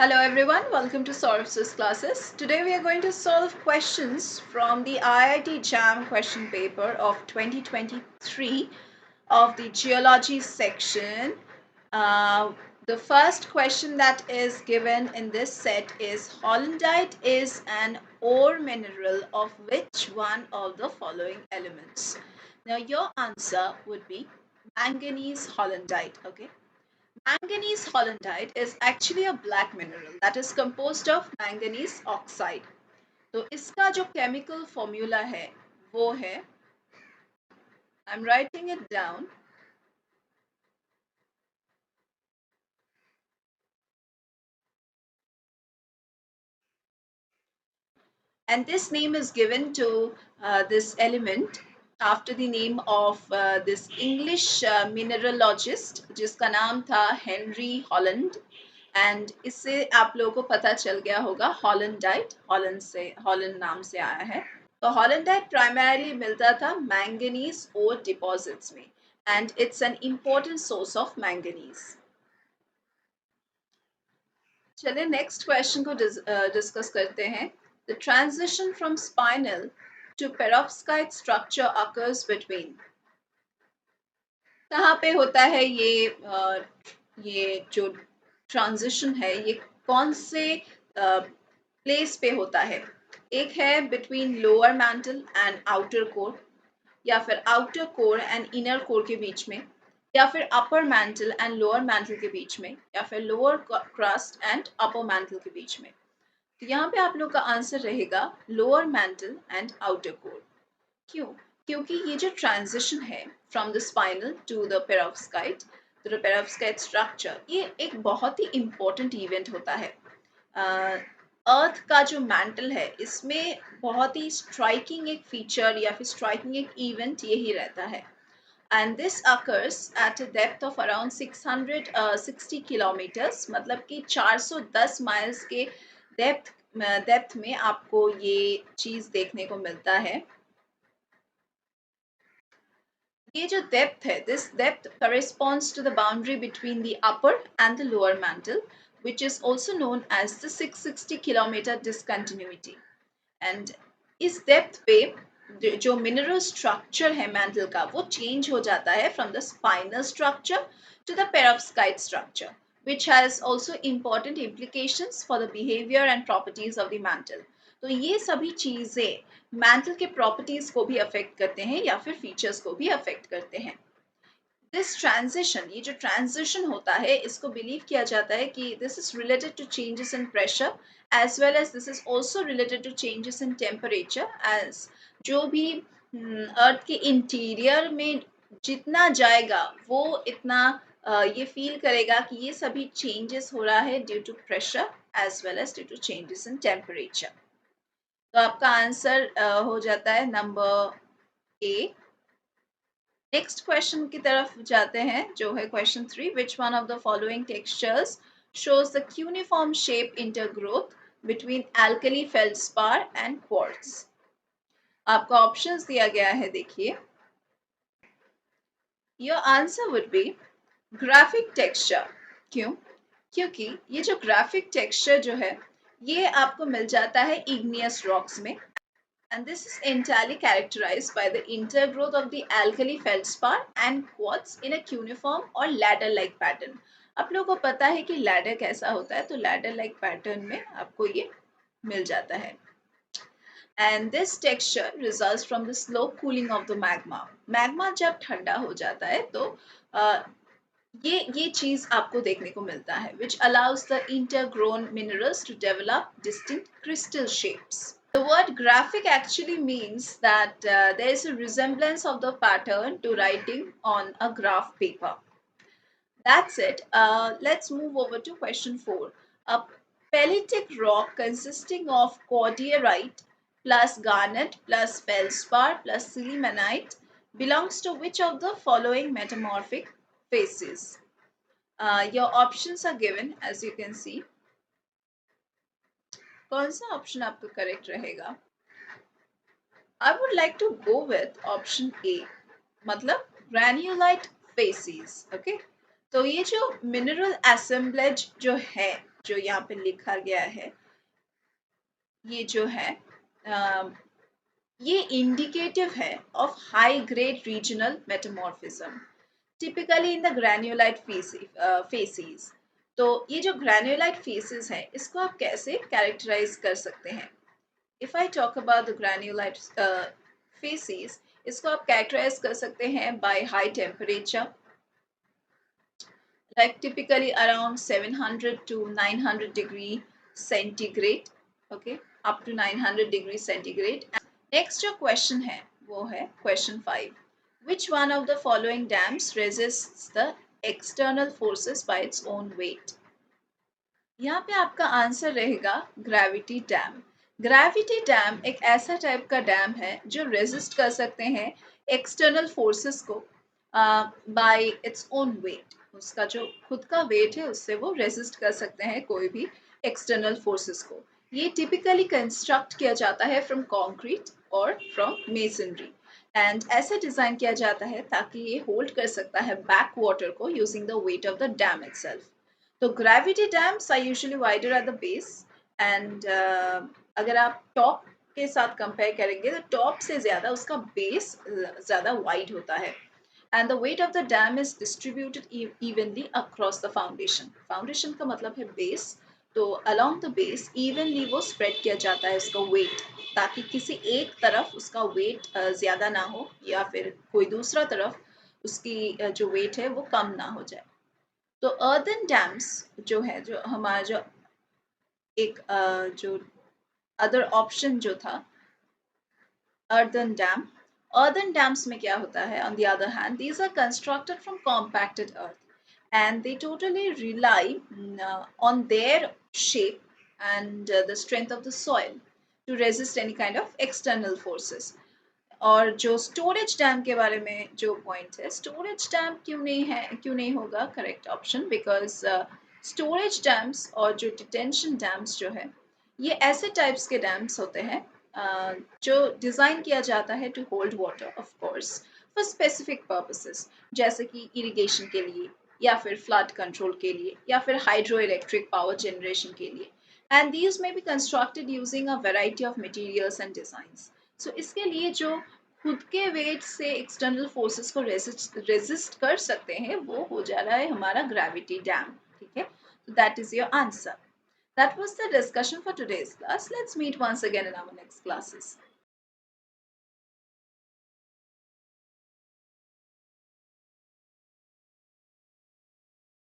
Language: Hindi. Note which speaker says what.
Speaker 1: Hello everyone, welcome to Saurabh's classes. Today we are going to solve questions from the IIT JAM question paper of 2023 of the geology section. The first question that is given in this set is Hollandite is an ore mineral of which one of the following elements? Now your answer would be manganese hollandite, okay? Manganese hollandite is actually a black mineral that is composed of manganese oxide. तो इसका जो chemical formula है वो है, I'm writing it down. And this name is given to this element after the name of this English mineralogist जिसका नाम था Henry Holland. एंड इससे आप लोगों को पता चल गया होगा हॉलैंडाइट, हॉलैंड नाम से आया है. तो हॉलैंडाइट प्राइमरीली मिलता था मैंगनीज ओर डिपॉजिट्स में and it's an important source of manganese. चलिए नेक्स्ट क्वेश्चन को डिस्कस करते हैं. The transition from spinel to perovskite structure occurs between. कहाँ पे होता है ये जो ट्रांजिशन है ये कौन से प्लेस पे होता है? एक है between lower mantle and outer core, या फिर outer core and inner core के बीच में, या फिर upper mantle and lower mantle के बीच में, या फिर lower crust and upper mantle के बीच में. तो यहाँ पे आप लोग का आंसर रहेगा lower mantle and outer core. क्यों? क्योंकि ये जो ट्रांजिशन है from the spinel to the perovskite to the perovskite structure, ये एक बहुत ही इम्पोर्टेंट इवेंट होता है. अर्थ का जो मैंटल है इसमें बहुत ही स्ट्राइकिंग एक फीचर या फिर स्ट्राइकिंग एक इवेंट यही रहता है. And this occurs at a depth of around 660 kilometres, मतलब कि 410 माइल्स के डेप्थ में आपको ये चीज़ देखने को मिलता है. ये जो डेप्थ है, this depth corresponds to the boundary between the upper and the lower mantle, which is also known as the 660 kilometer discontinuity. And इस डेप्थ पे जो मिनरल स्ट्रक्चर है मैंटल का वो चेंज हो जाता है from the spinel structure to the perovskite structure, which has also important implications for the behavior and properties of the mantle. तो ये सभी चीज़ें मैंटल के प्रॉपर्टीज को भी अफेक्ट करते हैं या फिर फीचर्स को भी अफेक्ट करते हैं. दिस ट्रांजिशन, ये जो ट्रांजिशन होता है इसको बिलीव किया जाता है कि this is related to changes in pressure as well as this is also related to changes in temperature. As जो भी अर्थ के इंटीरियर में जितना जाएगा वो इतना ये फील करेगा कि ये सभी चेंजेस हो रहा है due to pressure as well as due to changes in temperature. तो आपका आंसर हो जाता है नंबर ए. नेक्स्ट क्वेश्चन की तरफ जाते हैं जो है question 3. Which one of the following textures shows the cuneiform shape intergrowth between alkali feldspar and quartz. आपका ऑप्शंस दिया गया है, देखिए. Your answer would be graphic texture. क्यों? क्योंकि ये जो ग्राफिक टेक्सचर जो है ये आपको मिल जाता है इग्नियस रॉक्स में, and this is entirely characterized by the intergrowth of the alkali feldspar and quartz in a cuneiform or ladder-like pattern. आप लोगों को पता है कि लैडर कैसा होता है, तो लैडर-like pattern में आपको ये मिल जाता है. And this texture results from the slow cooling of the magma. Magma जब ठंडा हो जाता है तो ये चीज आपको देखने को मिलता है, which allows the intergrown minerals to develop distinct crystal shapes. The word graphic actually means that there is a resemblance of the pattern to writing on a graph paper. That's it. Let's move over to question 4. A pelitic rock consisting of cordierite plus garnet plus feldspar plus sillimanite belongs to which of the following metamorphic phases? Your options are given, as you can see. कौन सा ऑप्शन आपका करेक्ट रहेगा? I would like to go with option A, मतलब granulite facies. Okay, तो ये जो मिनरल assemblage जो है जो यहाँ पे लिखा गया है, ये जो है अ, ये इंडिकेटिव है of high grade regional metamorphism typically in the granulite facies. तो ये जो ग्रैन्युलाइट फेसिस है, इसको आप कैसे कैरेक्टराइज कर सकते हैं? If I talk about the granulite facies, इसको आप कैरेक्टराइज कर सकते हैं by high temperature, like typically around 700 to 900 degree centigrade, okay, up to 900 degrees centigrade. Next जो question है वो है question 5. Which one of the following dams resists the external forces by its own weight? यहाँ पे आपका आंसर रहेगा ग्रेविटी डैम। ग्रेविटी डैम एक ऐसा टाइप का डैम है जो रेजिस्ट कर सकते हैं एक्सटर्नल फोर्सेस को बाय इट्स ओन वेट। उसका जो खुद का वेट है उससे वो रेजिस्ट कर सकते हैं कोई भी एक्सटर्नल फोर्सेस को। ये टिपिकली कंस्ट्रक्ट किया जाता है फ्रॉम कंक्रीट और फ्रॉम मेसनरी, एंड ऐसे डिजाइन किया जाता है ताकि ये होल्ड कर सकता है बैक वाटर को using the weight of the dam itself. तो gravity dams are usually wider at the base, and अगर आप टॉप के साथ कंपेयर करेंगे तो टॉप से ज़्यादा उसका बेस ज़्यादा वाइड होता है, and the weight of the dam is distributed evenly across the foundation. Foundation का मतलब है बेस, तो अलॉन्ग द बेस इवनली वो स्प्रेड किया जाता है उसका वेट, ताकि किसी एक तरफ उसका वेट ज़्यादा ना हो या फिर कोई दूसरा तरफ उसकी जो वेट है वो कम ना हो जाए। तो अर्दन डैम्स जो है, जो हमारा जो एक जो अदर ऑप्शन जो था अर्दन डैम, अर्दन डैम्स में क्या होता है, on the other hand these are constructed from compacted earth and they totally rely on their shape and the strength of the soil to resist any kind of external forces. और जो स्टोरेज डैम के बारे में जो पॉइंट है, स्टोरेज डैम क्यों नहीं है, क्यों नहीं होगा correct option? Because storage dams और जो डिटेंशन डैम्स जो है, ये ऐसे टाइप्स के डैम्स होते हैं जो डिज़ाइन किया जाता है to hold water of course for specific purposes, जैसे कि इरिगेशन के लिए या फिर फ्लड कंट्रोल के लिए या फिर हाइड्रो इलेक्ट्रिक पावर जनरेशन के लिए, and these may be constructed using a variety of materials and designs. So इसके लिए जो खुद के वेट से एक्सटर्नल फोर्सेस को रेजिस्ट कर सकते हैं वो हो जा रहा है हमारा ग्रेविटी डैम। ठीक है, so that is your answer. That was the discussion for today's class. Let's meet once again in our next classes.